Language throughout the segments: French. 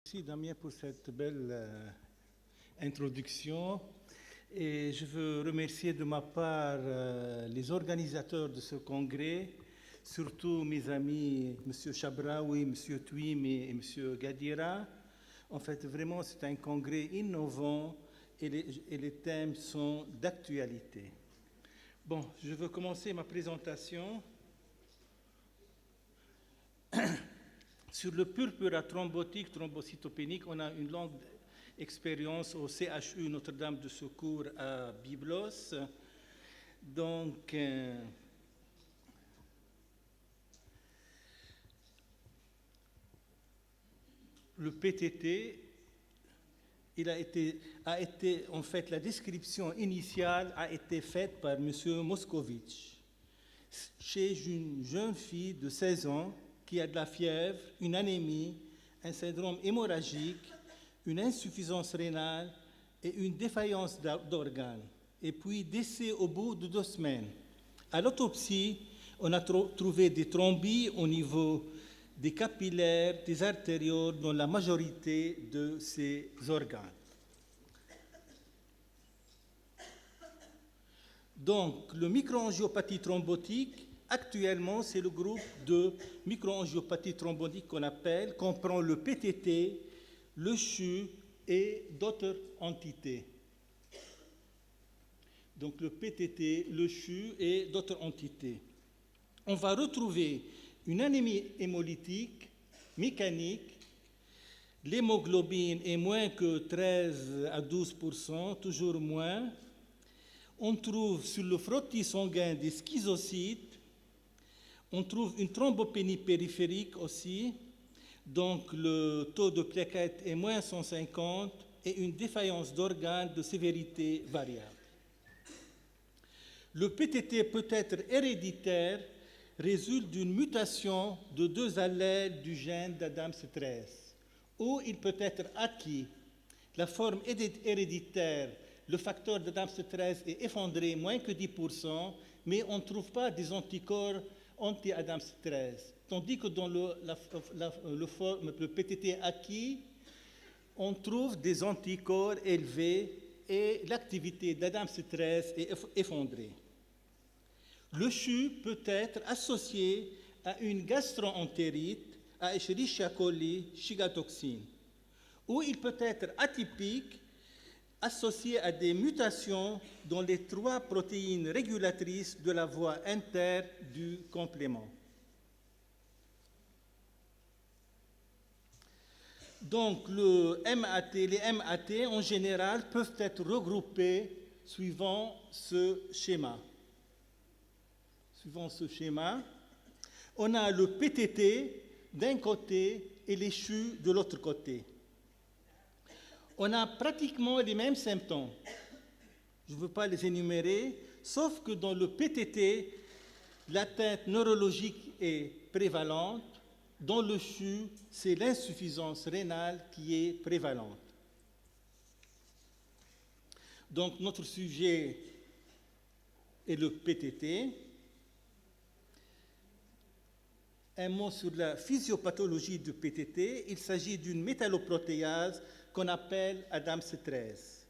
Merci Damien pour cette belle introduction et je veux remercier de ma part les organisateurs de ce congrès, surtout mes amis M. Chabraoui, M. Twim et M. Gadira. En fait, vraiment, c'est un congrès innovant et les thèmes sont d'actualité. Bon, je veux commencer ma présentation. Sur le purpura thrombotique, thrombocytopénique, on a une longue expérience au CHU Notre-Dame de Secours à Byblos. Donc, le PTT, en fait, la description initiale a été faite par M. Moscovitch chez une jeune fille de 16 ans qui a de la fièvre, une anémie, un syndrome hémorragique, une insuffisance rénale et une défaillance d'organes. Et puis décès au bout de 2 semaines. À l'autopsie, on a trouvé des thrombies au niveau des capillaires, des artérioles dans la majorité de ces organes. Donc, le microangiopathie thrombotique, actuellement, c'est le groupe de microangiopathie thrombotique qu'on appelle, comprend le PTT, le CHU et d'autres entités. Donc, le PTT, le CHU et d'autres entités. On va retrouver une anémie hémolytique mécanique. L'hémoglobine est moins que 13 à 12%, toujours moins. On trouve sur le frottis sanguin des schizocytes. On trouve une thrombopénie périphérique aussi. Donc le taux de plaquettes est moins 150 et une défaillance d'organes de sévérité variable. Le PTT peut être héréditaire, résulte d'une mutation de 2 allèles du gène d'Adams-13, ou il peut être acquis. La forme héréditaire, le facteur d'Adams-13 est effondré moins que 10%, mais on ne trouve pas des anticorps anti-Adams-13. Tandis que dans le PTT acquis, on trouve des anticorps élevés et l'activité d'Adams-13 est effondrée. Le CHU peut être associé à une gastroentérite, à Escherichia coli, chigatoxine, ou il peut être atypique, associé à des mutations dans les 3 protéines régulatrices de la voie inter du complément. Donc, les MAT en général peuvent être regroupés suivant ce schéma. On a le PTT d'un côté et les CHU de l'autre côté. On a pratiquement les mêmes symptômes. Je ne veux pas les énumérer, sauf que dans le PTT, l'atteinte neurologique est prévalente. Dans le CHU, c'est l'insuffisance rénale qui est prévalente. Donc, notre sujet est le PTT. Un mot sur la physiopathologie du PTT. Il s'agit d'une métalloprotéase qu'on appelle Adams-13,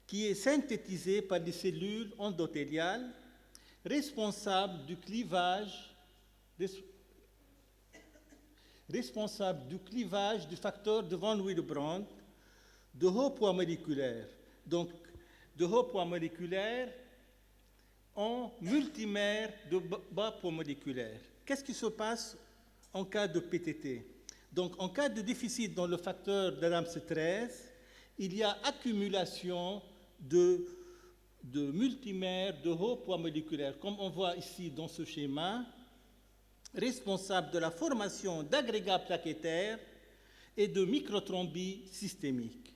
qui est synthétisée par des cellules endothéliales responsables du clivage du facteur de Van Willebrand de haut poids moléculaire. Donc, de haut poids moléculaire en multimère de bas poids moléculaire. Qu'est-ce qui se passe en cas de PTT? Donc, en cas de déficit dans le facteur d'Adams-13, il y a accumulation de multimères de haut poids moléculaire, comme on voit ici dans ce schéma, responsable de la formation d'agrégats plaquettaires et de microthrombie systémiques.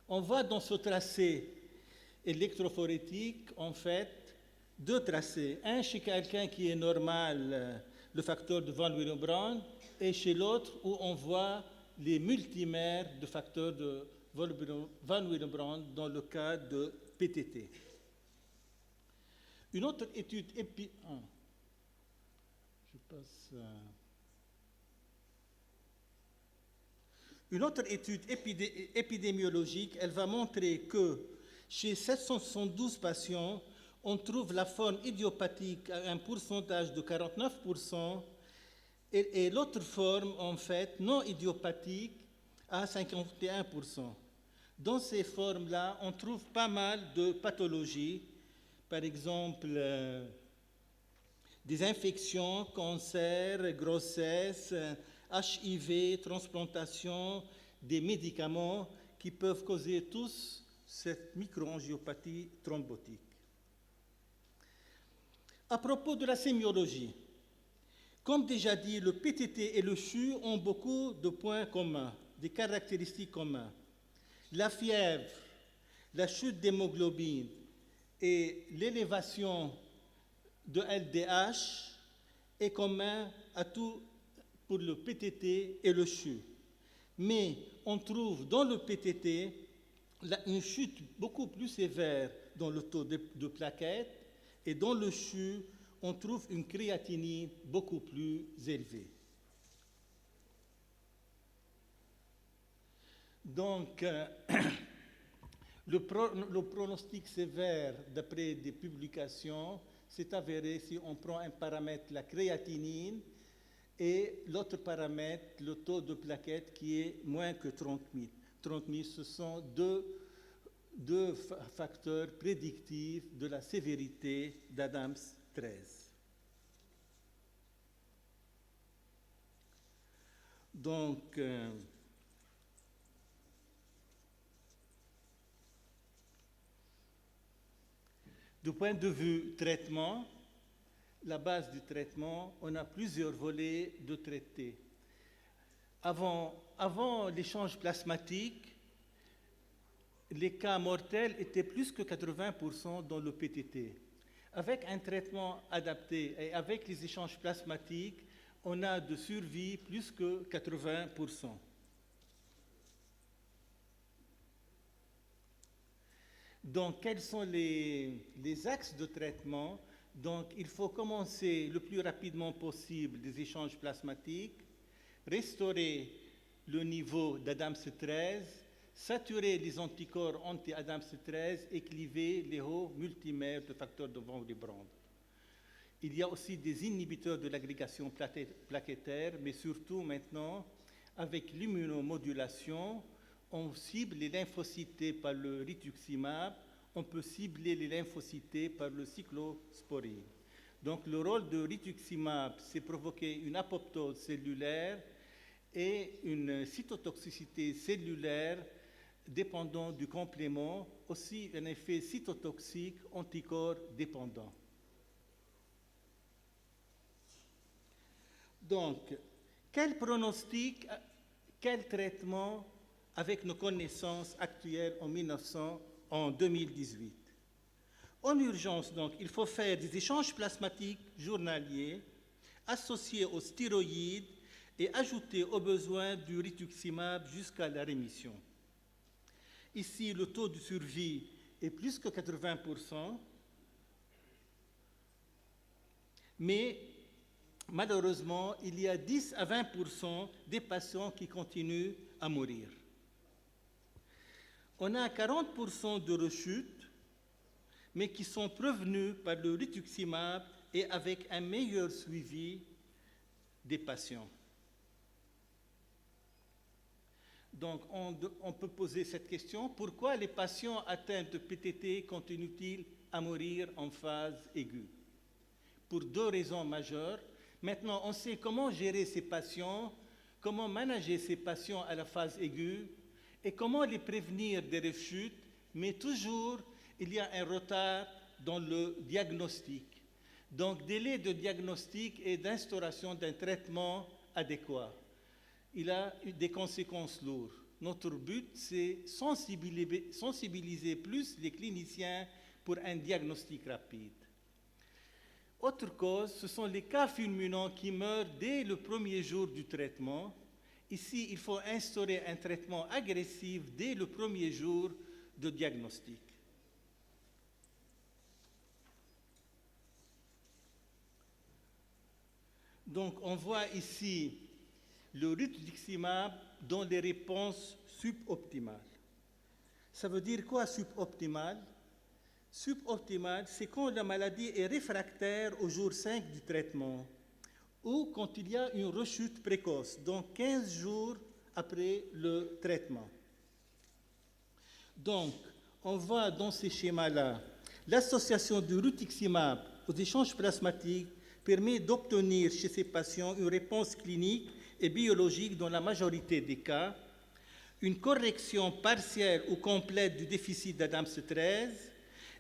On voit dans ce tracé électrophorétique, en fait, 2 tracés. Un chez quelqu'un qui est normal, le facteur de Van Willebrand, et chez l'autre où on voit les multimères de facteurs de Van Willebrand dans le cas de PTT. Une autre étude Une autre étude épidémiologique, elle va montrer que chez 772 patients, on trouve la forme idiopathique à un pourcentage de 49% et l'autre forme, en fait, non idiopathique à 51%. Dans ces formes-là, on trouve pas mal de pathologies, par exemple des infections, cancers, grossesse, HIV, transplantation, des médicaments qui peuvent causer tous cette microangiopathie thrombotique. À propos de la sémiologie, comme déjà dit, le PTT et le CHU ont beaucoup de points communs, des caractéristiques communes. La fièvre, la chute d'hémoglobine et l'élévation de LDH est commun à tout pour le PTT et le CHU. Mais on trouve dans le PTT une chute beaucoup plus sévère dans le taux de plaquettes et dans le CHU, on trouve une créatinine beaucoup plus élevée. Donc, le pronostic sévère, d'après des publications, s'est avéré si on prend un paramètre, la créatinine, et l'autre paramètre, le taux de plaquettes, qui est moins que 30 000. 30 000, ce sont deux facteurs prédictifs de la sévérité d'Adams 13. Donc, du point de vue traitement, la base du traitement, on a plusieurs volets de traiter. Avant l'échange plasmatique, les cas mortels étaient plus que 80% dans le PTT. Avec un traitement adapté et avec les échanges plasmatiques, on a de survie plus que 80%. Donc, quels sont les axes de traitement? Donc, il faut commencer le plus rapidement possible des échanges plasmatiques, restaurer le niveau d'Adams 13, saturer les anticorps anti-Adams 13 et cliver les hauts multimères de facteurs de von Willebrand. Il y a aussi des inhibiteurs de l'agrégation plaquettaire, mais surtout maintenant, avec l'immunomodulation, on cible les lymphocytes par le rituximab, on peut cibler les lymphocytes par le cyclosporine. Donc le rôle de rituximab, c'est provoquer une apoptose cellulaire et une cytotoxicité cellulaire dépendant du complément, aussi un effet cytotoxique anticorps dépendant. Donc, quel pronostic, quel traitement avec nos connaissances actuelles en 2018? En urgence, donc, il faut faire des échanges plasmatiques journaliers associés aux stéroïdes et ajouter au besoin du rituximab jusqu'à la rémission. Ici, le taux de survie est plus que 80%, mais malheureusement, il y a 10 à 20% des patients qui continuent à mourir. On a 40% de rechutes, mais qui sont prévenus par le rituximab et avec un meilleur suivi des patients. Donc, on peut poser cette question, pourquoi les patients atteints de PTT continuent-ils à mourir en phase aiguë? Pour deux raisons majeures. Maintenant, on sait comment gérer ces patients, comment manager ces patients à la phase aiguë et comment les prévenir des rechutes, mais toujours, il y a un retard dans le diagnostic. Donc, délai de diagnostic et d'instauration d'un traitement adéquat. Il a des conséquences lourdes. Notre but, c'est sensibiliser plus les cliniciens pour un diagnostic rapide. Autre cause, ce sont les cas fulminants qui meurent dès le premier jour du traitement. Ici, il faut instaurer un traitement agressif dès le premier jour de diagnostic. Donc, on voit ici le rituximab dans les réponses suboptimales. Ça veut dire quoi suboptimal? Suboptimal, c'est quand la maladie est réfractaire au jour 5 du traitement ou quand il y a une rechute précoce, donc 15 jours après le traitement. Donc, on voit dans ces schémas-là, l'association du rituximab aux échanges plasmatiques permet d'obtenir chez ces patients une réponse clinique et biologique dans la majorité des cas, une correction partielle ou complète du déficit d'Adams-13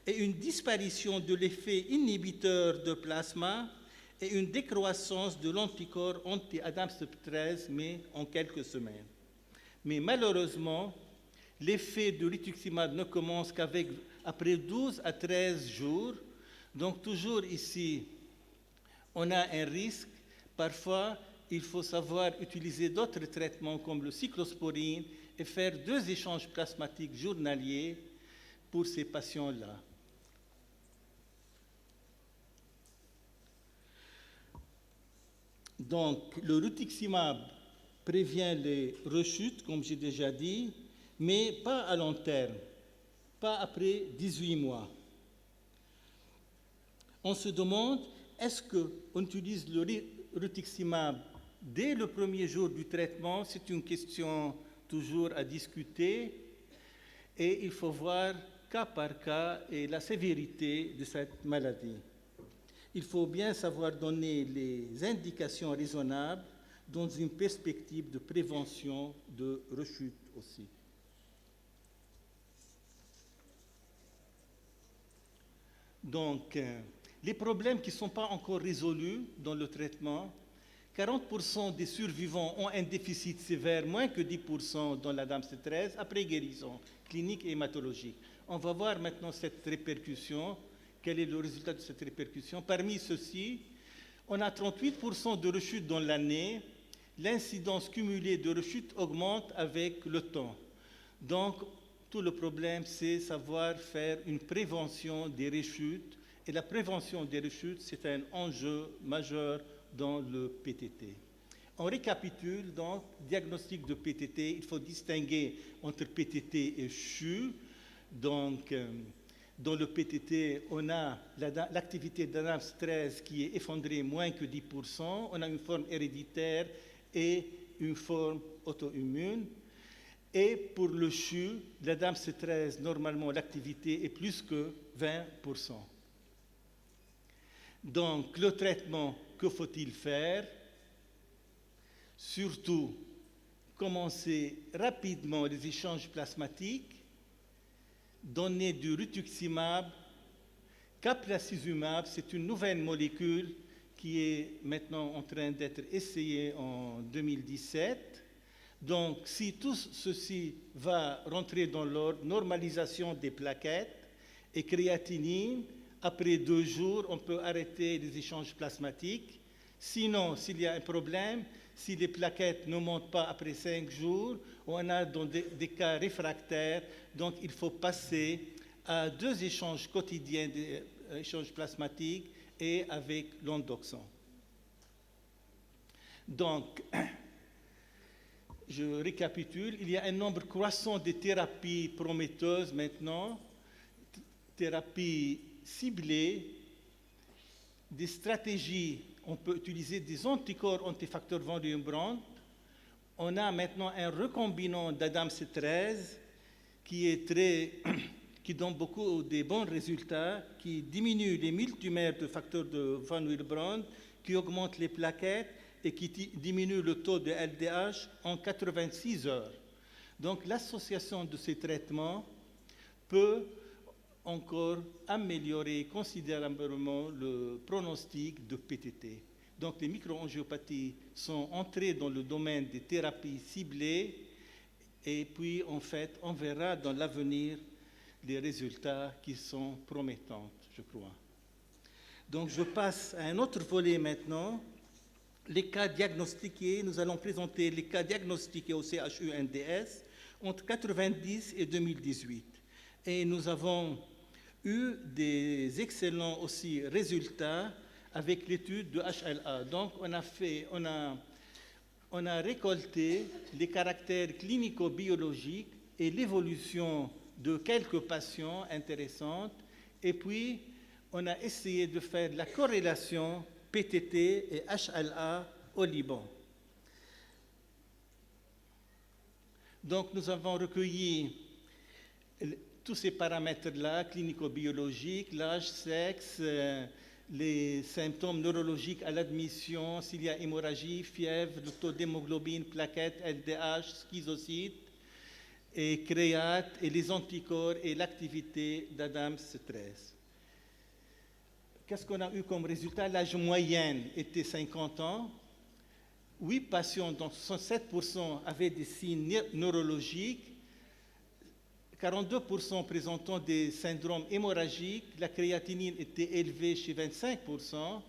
et une disparition de l'effet inhibiteur de plasma et une décroissance de l'anticorps anti-Adams-13, mais en quelques semaines. Mais malheureusement, l'effet de rituximab ne commence qu'après 12 à 13 jours. Donc toujours ici, on a un risque. Parfois, il faut savoir utiliser d'autres traitements comme le cyclosporine et faire 2 échanges plasmatiques journaliers pour ces patients-là. Donc, le rituximab prévient les rechutes, comme j'ai déjà dit, mais pas à long terme, pas après 18 mois. On se demande, est-ce qu'on utilise le rituximab dès le premier jour du traitement? C'est une question toujours à discuter et il faut voir cas par cas et la sévérité de cette maladie. Il faut bien savoir donner les indications raisonnables dans une perspective de prévention de rechute aussi. Donc, les problèmes qui ne sont pas encore résolus dans le traitement, 40% des survivants ont un déficit sévère, moins que 10% dans l'Adams-13 après guérison clinique et hématologique. On va voir maintenant cette répercussion. Quel est le résultat de cette répercussion? Parmi ceux-ci, on a 38% de rechute dans l'année. L'incidence cumulée de rechute augmente avec le temps. Donc, tout le problème, c'est savoir faire une prévention des rechutes. Et la prévention des rechutes, c'est un enjeu majeur dans le PTT. On récapitule donc, diagnostic de PTT, il faut distinguer entre PTT et CHU. Donc, dans le PTT, on a l'activité d'Adams-13 qui est effondrée moins que 10%. On a une forme héréditaire et une forme auto-immune. Et pour le CHU, l'Adams-13, normalement, l'activité est plus que 20%. Donc, le traitement, que faut-il faire? Surtout, commencer rapidement les échanges plasmatiques, donner du rituximab, caplacizumab, c'est une nouvelle molécule qui est maintenant en train d'être essayée en 2017. Donc, si tout ceci va rentrer dans l'ordre, normalisation des plaquettes et créatinine, après 2 jours, on peut arrêter les échanges plasmatiques. Sinon, s'il y a un problème, si les plaquettes ne montent pas après 5 jours, on a dans des cas réfractaires, donc il faut passer à 2 échanges quotidiens d'échanges plasmatiques et avec l'endoxan. Donc, je récapitule, il y a un nombre croissant de thérapies prometteuses maintenant, thérapies ciblées, des stratégies, on peut utiliser des anticorps antifacteurs von Willebrand. On a maintenant un recombinant d'Adams-13 qui donne beaucoup de bons résultats, qui diminue les multimères de facteurs de von Willebrand, qui augmente les plaquettes et qui diminue le taux de LDH en 86 heures. Donc l'association de ces traitements peut encore améliorer considérablement le pronostic de PTT. Donc les microangiopathies sont entrées dans le domaine des thérapies ciblées et puis en fait on verra dans l'avenir les résultats qui sont promettants, je crois. Donc je passe à un autre volet maintenant, les cas diagnostiqués. Nous allons présenter les cas diagnostiqués au CHU-NDS entre 1990 et 2018. Et nous avons eu des excellents aussi résultats avec l'étude de HLA. Donc, on a on a récolté les caractères clinico-biologiques et l'évolution de quelques patients intéressantes, et puis on a essayé de faire la corrélation PTT et HLA au Liban. Donc nous avons recueilli tous ces paramètres-là, clinico-biologiques, l'âge, sexe, les symptômes neurologiques à l'admission, s'il y a hémorragie, fièvre, le taux d'hémoglobine, plaquettes, LDH, schizocytes, et créate, et les anticorps et l'activité d'Adams 13. Qu'est-ce qu'on a eu comme résultat? L'âge moyen était 50 ans. 8 patients, donc 67% avaient des signes neurologiques, 42% présentant des syndromes hémorragiques, la créatinine était élevée chez 25%,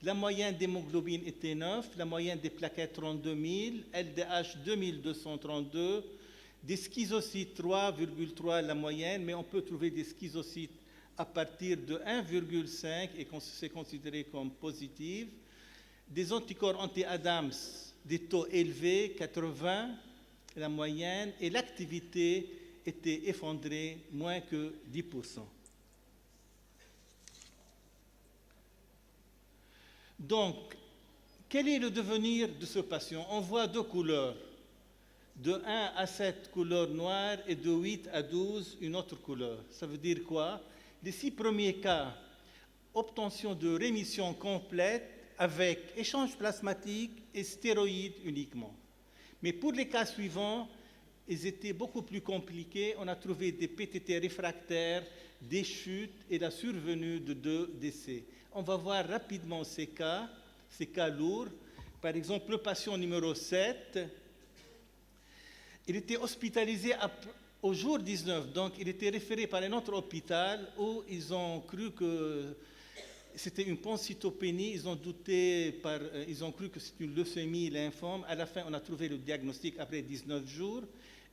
la moyenne d'hémoglobine était 9, la moyenne des plaquettes 32 000, LDH 2232, des schizocytes 3,3 la moyenne, mais on peut trouver des schizocytes à partir de 1,5 et c'est considéré comme positif. Des anticorps anti-Adams, des taux élevés, 80 la moyenne, et l'activité était effondrée, moins que 10%. Donc, quel est le devenir de ce patient? On voit deux couleurs, de 1 à 7 couleur noire et de 8 à 12 une autre couleur. Ça veut dire quoi? Les 6 premiers cas, obtention de rémission complète avec échange plasmatique et stéroïdes uniquement. Mais pour les cas suivants, ils étaient beaucoup plus compliqués. On a trouvé des PTT réfractaires, des chutes et la survenue de 2 décès. On va voir rapidement ces cas lourds. Par exemple, le patient numéro 7, il était hospitalisé au jour 19, donc il était référé par un autre hôpital où ils ont cru que c'était une pancytopénie, ils ont cru que c'était une leucémie lymphome. À la fin, on a trouvé le diagnostic après 19 jours.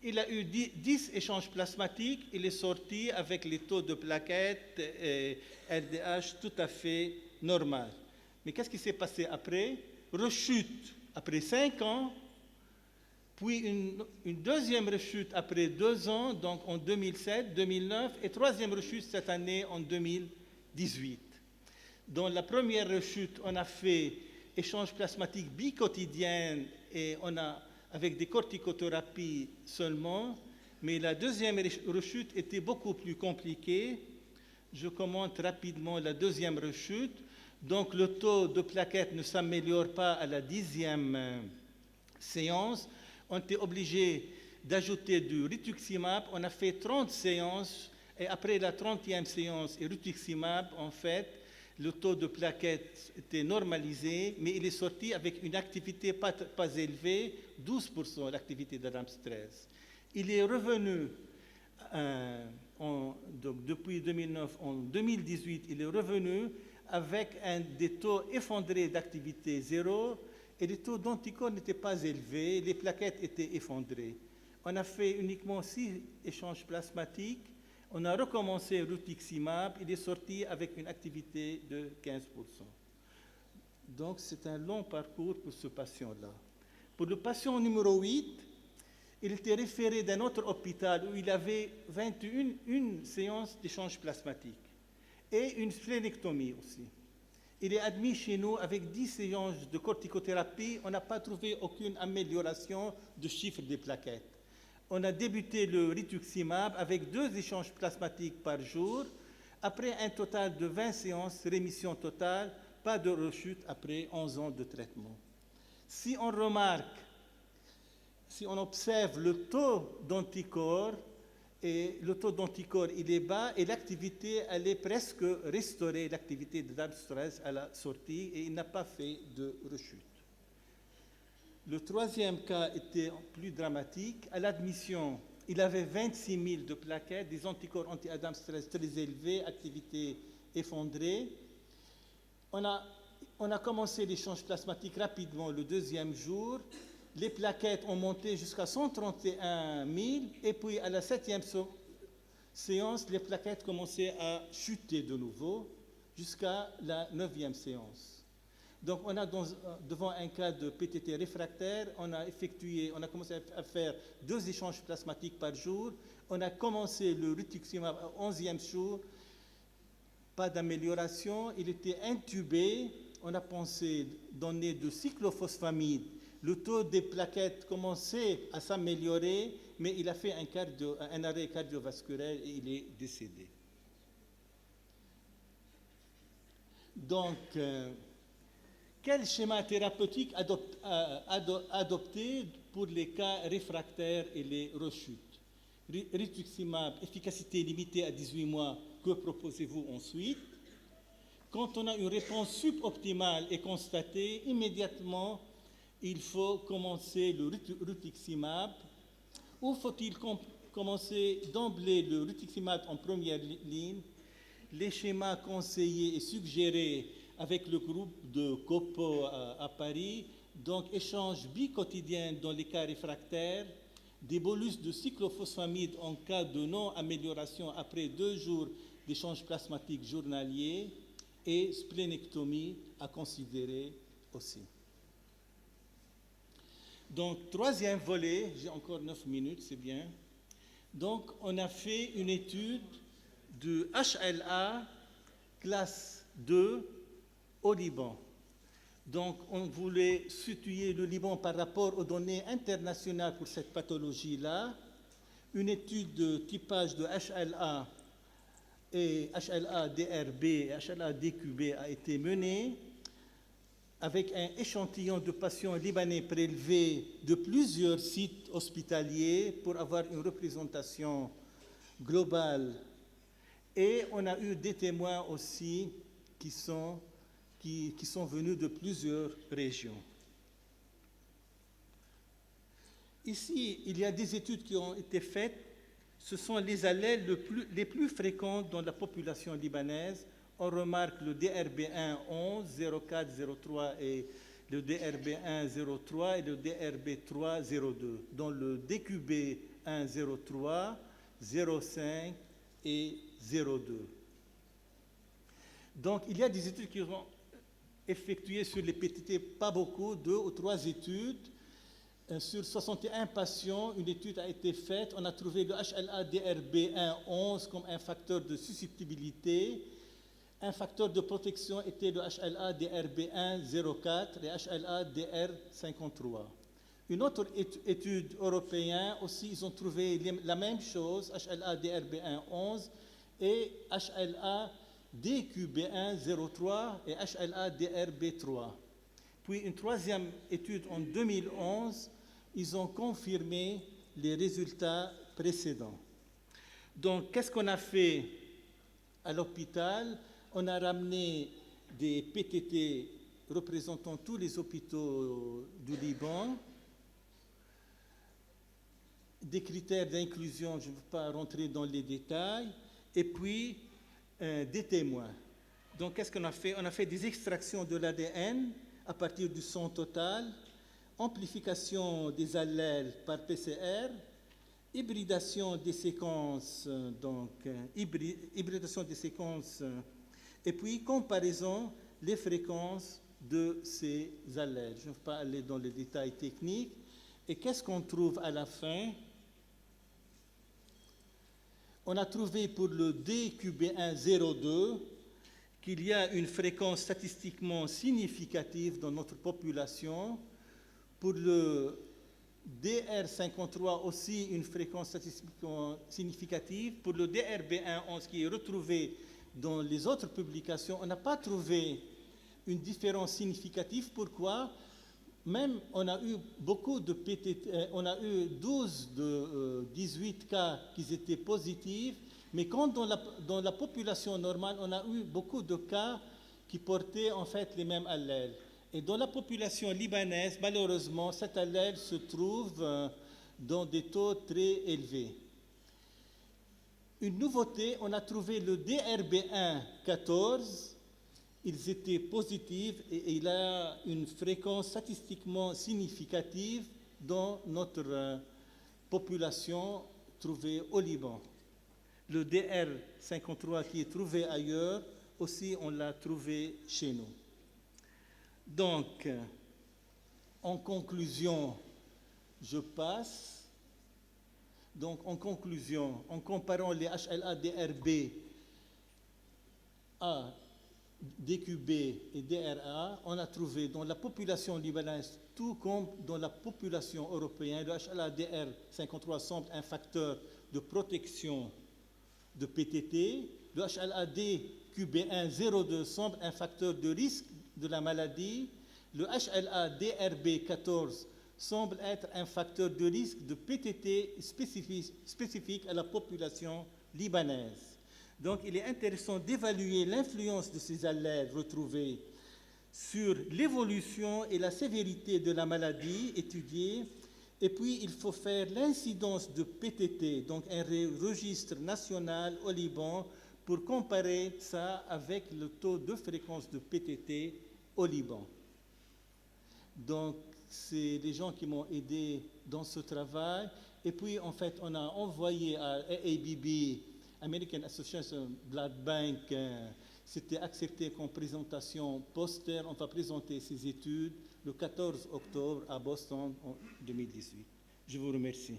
Il a eu 10 échanges plasmatiques, il est sorti avec les taux de plaquettes et LDH tout à fait normal. Mais qu'est-ce qui s'est passé après? Rechute après 5 ans, puis une deuxième rechute après 2 ans, donc en 2007, 2009, et troisième rechute cette année en 2018. Dans la première rechute, on a fait échange plasmatique bicotidien et avec des corticothérapies seulement, mais la deuxième rechute était beaucoup plus compliquée. Je commente rapidement la deuxième rechute. Donc le taux de plaquettes ne s'améliore pas à la 10e séance. On était obligé d'ajouter du rituximab. On a fait 30 séances et après la 30e séance et rituximab, en fait, le taux de plaquettes était normalisé, mais il est sorti avec une activité pas élevée, 12% l'activité d'Adams 13. Il est revenu, donc depuis 2009, en 2018, il est revenu avec des taux effondrés d'activité 0 et les taux d'anticorps n'étaient pas élevés, les plaquettes étaient effondrées. On a fait uniquement 6 échanges plasmatiques. On a recommencé rituximab, il est sorti avec une activité de 15%. Donc c'est un long parcours pour ce patient-là. Pour le patient numéro 8, il était référé d'un autre hôpital où il avait 21 séances d'échange plasmatique et une splénectomie aussi. Il est admis chez nous avec 10 séances de corticothérapie. On n'a pas trouvé aucune amélioration du chiffre des plaquettes. On a débuté le rituximab avec 2 échanges plasmatiques par jour. Après un total de 20 séances, rémission totale, pas de rechute après 11 ans de traitement. Si on remarque, si on observe le taux d'anticorps, et le taux d'anticorps il est bas et l'activité elle est presque restaurée, l'activité de DAB stress à la sortie et il n'a pas fait de rechute. Le troisième cas était plus dramatique. À l'admission, il avait 26 000 de plaquettes, des anticorps anti-Adams stress très élevés, activité effondrée. On a commencé l'échange plasmatique rapidement le 2e jour. Les plaquettes ont monté jusqu'à 131 000 et puis à la 7e séance, les plaquettes commençaient à chuter de nouveau jusqu'à la 9e séance. Donc on a devant un cas de PTT réfractaire, on a commencé à faire 2 échanges plasmatiques par jour. On a commencé le rituximab au 11e jour, pas d'amélioration, il était intubé, on a pensé donner de cyclophosphamide. Le taux des plaquettes commençait à s'améliorer, mais il a fait un arrêt cardiovasculaire et il est décédé. Donc, quel schéma thérapeutique adopter pour les cas réfractaires et les rechutes? Rituximab, efficacité limitée à 18 mois, que proposez-vous ensuite? Quand on a une réponse suboptimale et constatée, immédiatement, il faut commencer le rituximab, ou faut-il commencer d'emblée le rituximab en première ligne? Les schémas conseillés et suggérés avec le groupe de COPO à Paris, donc échange bicotidien dans les cas réfractaires, des bolus de cyclophosphamide en cas de non-amélioration après 2 jours d'échange plasmatique journalier et splénectomie à considérer aussi. Donc, 3e volet, j'ai encore 9 minutes, c'est bien. Donc, on a fait une étude de HLA classe 2 au Liban. Donc, on voulait situer le Liban par rapport aux données internationales pour cette pathologie-là. Une étude de typage de HLA et HLA-DRB et HLA-DQB a été menée avec un échantillon de patients libanais prélevés de plusieurs sites hospitaliers pour avoir une représentation globale. Et on a eu des témoins aussi qui sont venus de plusieurs régions. Ici, il y a des études qui ont été faites. Ce sont les allèles les plus fréquents dans la population libanaise. On remarque le DRB1 11, 04, 03 et le DRB1 03 et le DRB3 02. Dans le DQB 1 03, 05 et 02. Donc, il y a des études qui ont effectuées sur les PTT, pas beaucoup, 2 ou 3 études. Sur 61 patients, une étude a été faite. On a trouvé le HLA-DRB1 11 comme un facteur de susceptibilité. Un facteur de protection était le HLA-DRB1 04 et HLA-DR53. Une autre étude européenne aussi, ils ont trouvé la même chose, HLA-DRB1 11 et HLA-DQB1 03 et HLA-DRB3. Puis une 3e étude en 2011, ils ont confirmé les résultats précédents. Donc, qu'est-ce qu'on a fait à l'hôpital? On a ramené des PTT représentant tous les hôpitaux du Liban, des critères d'inclusion, je ne veux pas rentrer dans les détails, et puis des témoins. Donc, qu'est-ce qu'on a fait? On a fait des extractions de l'ADN à partir du son total, amplification des allèles par PCR, hybridation des séquences, et puis comparaison des fréquences de ces allèles. Je ne vais pas aller dans les détails techniques. Et qu'est-ce qu'on trouve à la fin? On a trouvé pour le DQB102 qu'il y a une fréquence statistiquement significative dans notre population. Pour le DR53 aussi, une fréquence statistiquement significative. Pour le DRB11 qui est retrouvé dans les autres publications, on n'a pas trouvé une différence significative. Pourquoi? Même on a eu beaucoup de PTT, on a eu 12 de 18 cas qui étaient positifs, mais quand dans la population normale, on a eu beaucoup de cas qui portaient en fait les mêmes allèles. Et dans la population libanaise, malheureusement, cet allèle se trouve dans des taux très élevés. Une nouveauté, on a trouvé le DRB1 14. Ils étaient positifs et il a une fréquence statistiquement significative dans notre population trouvée au Liban. Le DR53 qui est trouvé ailleurs, aussi on l'a trouvé chez nous. Donc, en conclusion, je passe. Donc, en conclusion, en comparant les HLA-DRB à DQB et DRA, on a trouvé dans la population libanaise, tout comme dans la population européenne, le HLA-DR53 semble un facteur de protection de PTT. Le HLA-DQB1-02 semble un facteur de risque de la maladie. Le HLA-DRB14 semble être un facteur de risque de PTT spécifique à la population libanaise. Donc, il est intéressant d'évaluer l'influence de ces allèles retrouvés sur l'évolution et la sévérité de la maladie étudiée. Et puis, il faut faire l'incidence de PTT, donc un registre national au Liban, pour comparer ça avec le taux de fréquence de PTT au Liban. Donc, c'est les gens qui m'ont aidé dans ce travail. Et puis, en fait, on a envoyé à AABB, American Association Blood Bank, c'était accepté comme présentation poster. On va présenter ces études le 14 octobre à Boston en 2018. Je vous remercie.